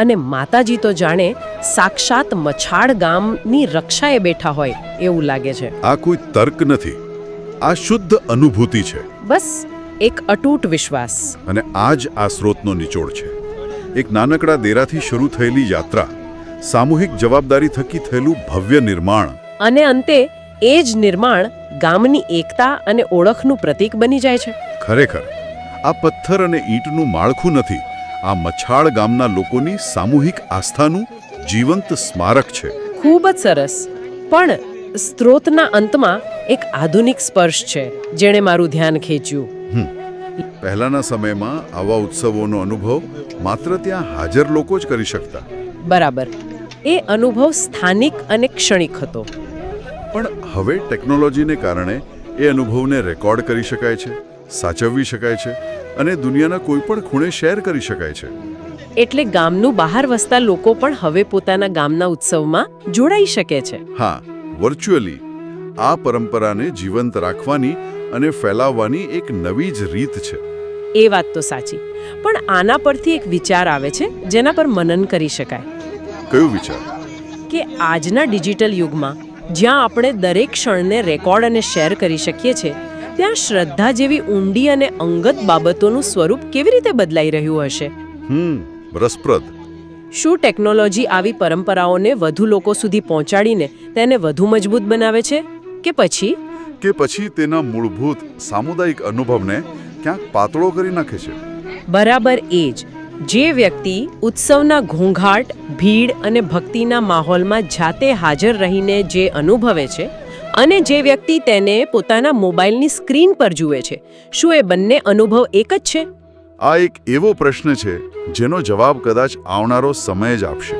Speaker 1: અને માતાજી તો જાણે સાક્ષાત મછાડ ગામની રક્ષાએ બેઠા હોય એવું લાગે છે.
Speaker 2: આ કોઈ તર્ક નથી, આ શુદ્ધ અનુભૂતિ છે.
Speaker 1: બસ એક અતૂટ વિશ્વાસ.
Speaker 2: અને આ જ આ સ્રોતનો નિચોડ છે. એક નાનકડા દેરાથી શરૂ થયેલી યાત્રા, સામૂહિક જવાબદારી થકી થયેલું ભવ્ય નિર્માણ,
Speaker 1: અને અંતે એ જ નિર્માણ ગામની એકતા અને ઓળખનું પ્રતીક બની જાય છે.
Speaker 2: ખરેખર આ પથ્થર અને ઈંટનું માળખું નથી, આ મછાડ ગામના લોકોની સામૂહિક આસ્થાનું જીવંત સ્મારક છે.
Speaker 1: ખૂબ જ સરસ. પણ સ્ત્રોતના અંતમાં એક આધુનિક સ્પર્શ છે જેણે મારું ધ્યાન ખેંચ્યું.
Speaker 2: પહેલાના સમયમાં આવા ઉત્સવોનો અનુભવ માત્ર ત્યાં હાજર લોકો જ કરી શકતા.
Speaker 1: બરાબર. એ અનુભવ સ્થાનિક અને ક્ષણિક હતો.
Speaker 2: પણ હવે ટેકનોલોજીને કારણે એ અનુભવને રેકોર્ડ કરી શકાય છે, સાચવવી શકાય છે અને દુનિયાના કોઈ પણ ખૂણે શેર કરી શકાય છે.
Speaker 1: એટલે ગામનું બહાર વસતા લોકો પણ હવે પોતાના ગામના ઉત્સવમાં જોડાઈ શકે છે.
Speaker 2: હા, વર્ચ્યુઅલી. આ પરંપરાને જીવંત રાખવાની અને ફેલાવવાની એક નવી જ રીત છે.
Speaker 1: એ વાત તો સાચી. પણ આના પરથી એક વિચાર આવે છે જેના પર મનન કરી શકાય.
Speaker 2: કયો વિચાર?
Speaker 1: કે આજના ડિજિટલ યુગમાં જ્યાં આપણે દરેક ક્ષણને રેકોર્ડ અને શેર કરી શકીએ છીએ, ત્યાં શ્રદ્ધા જેવી ઊંડી અને અંગત બાબતોનું સ્વરૂપ કેવી રીતે બદલાઈ રહ્યું હશે?
Speaker 2: રસપ્રદ.
Speaker 1: શું ટેકનોલોજી આવી પરંપરાઓને વધુ લોકો સુધી પહોંચાડીને તેને વધુ મજબૂત બનાવે છે કે પછી
Speaker 2: તેના મૂળભૂત સામુદાયિક અનુભવને ક્યાંક પાતળો કરી નાખે છે?
Speaker 1: બરાબર એ જ. જે વ્યક્તિ ઉત્સવના ઘોંઘાટ, ભીડ અને ભક્તિના માહોલમાં જાતે હાજર રહીને જે અનુભવે છે અને જે વ્યક્તિ તેને પોતાના મોબાઈલની સ્ક્રીન પર જુએ છે, શું એ બંને અનુભવ એક જ છે?
Speaker 2: આ એક એવો પ્રશ્ન છે જેનો જવાબ કદાચ આવનારો સમય જ આપશે.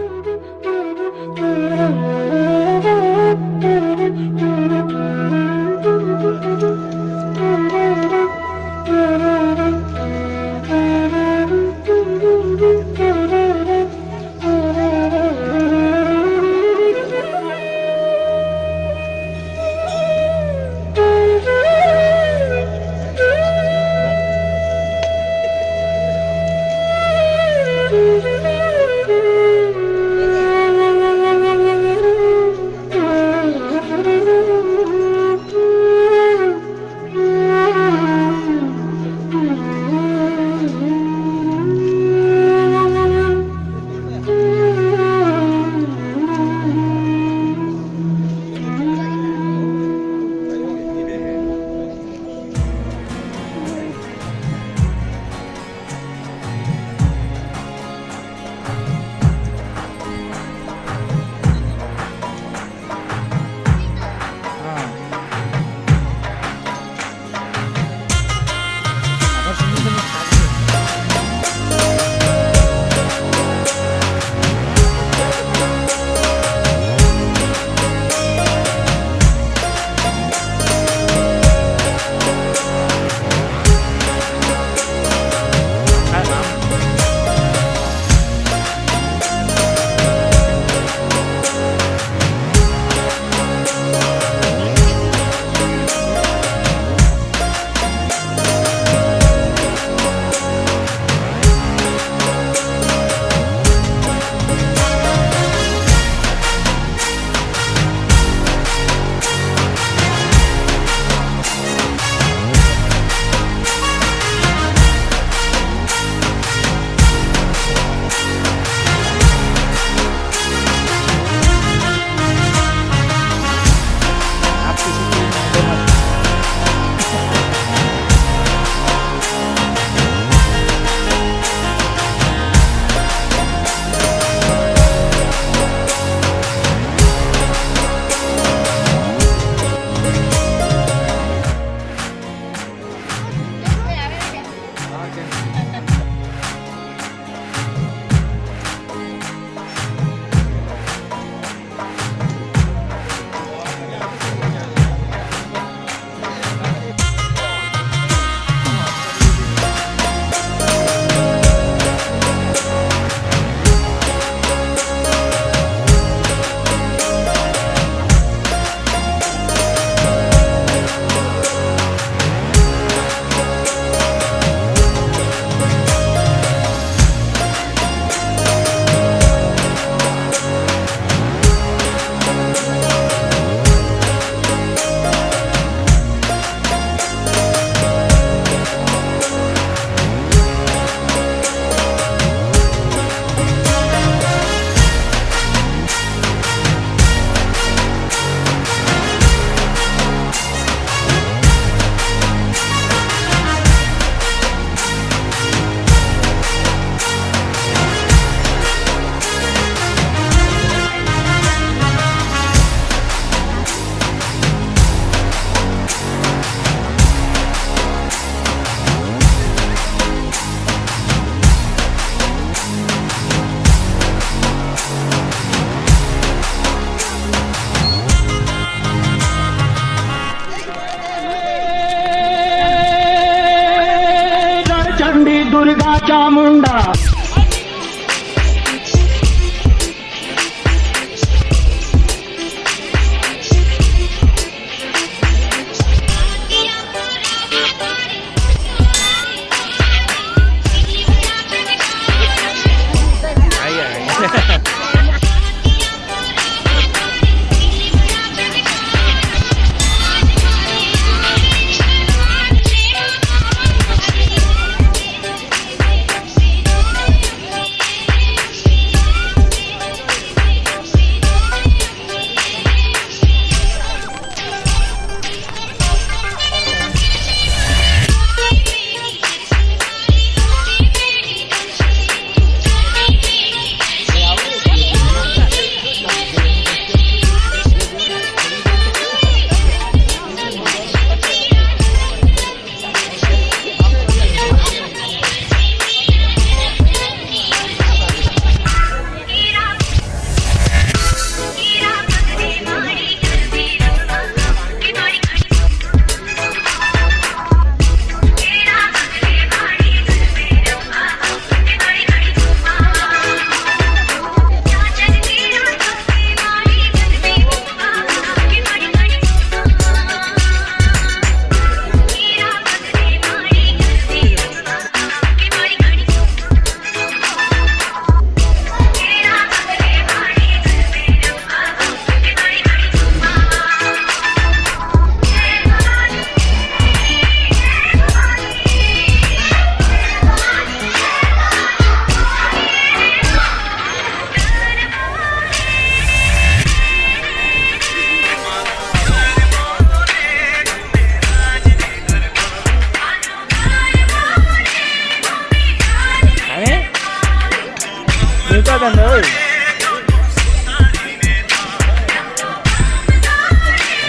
Speaker 3: બેન ઓય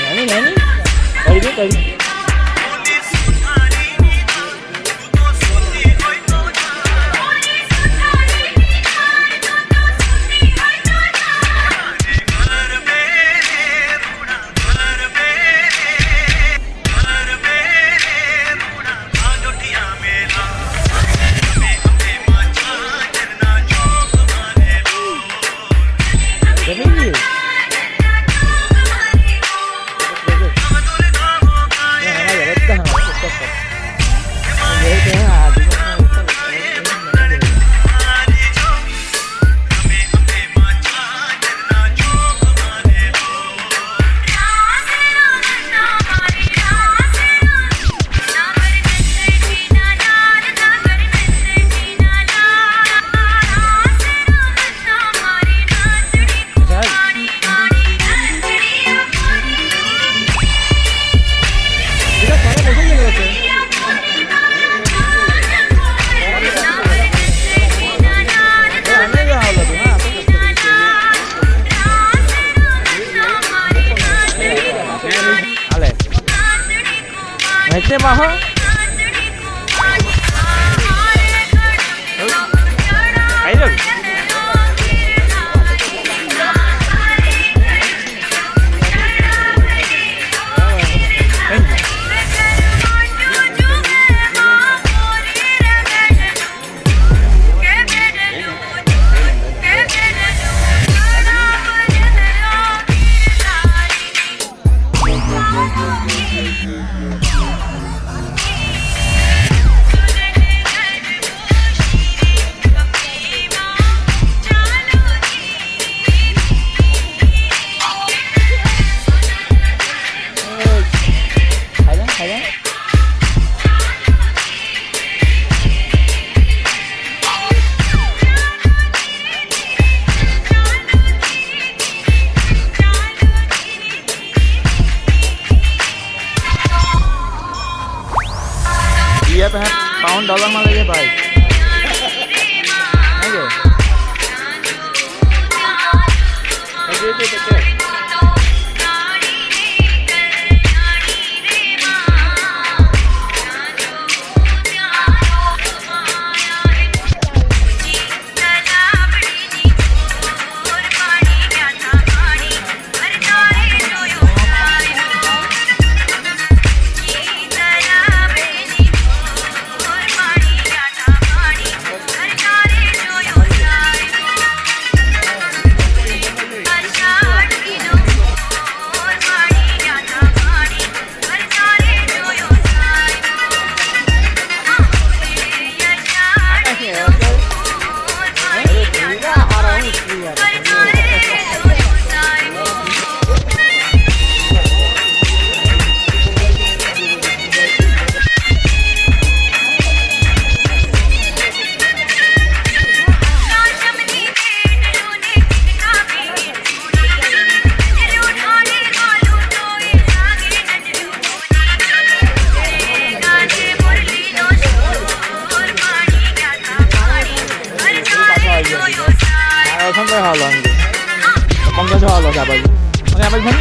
Speaker 3: નાની નાની કરી દે કરી Mete bajo. Ahí lo. ये पे $1 में लगे भाई sampai halon gitu. Pangkat halon siapa itu? Oke, apa itu?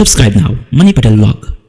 Speaker 11: Subscribe now, Money Patel Vlog.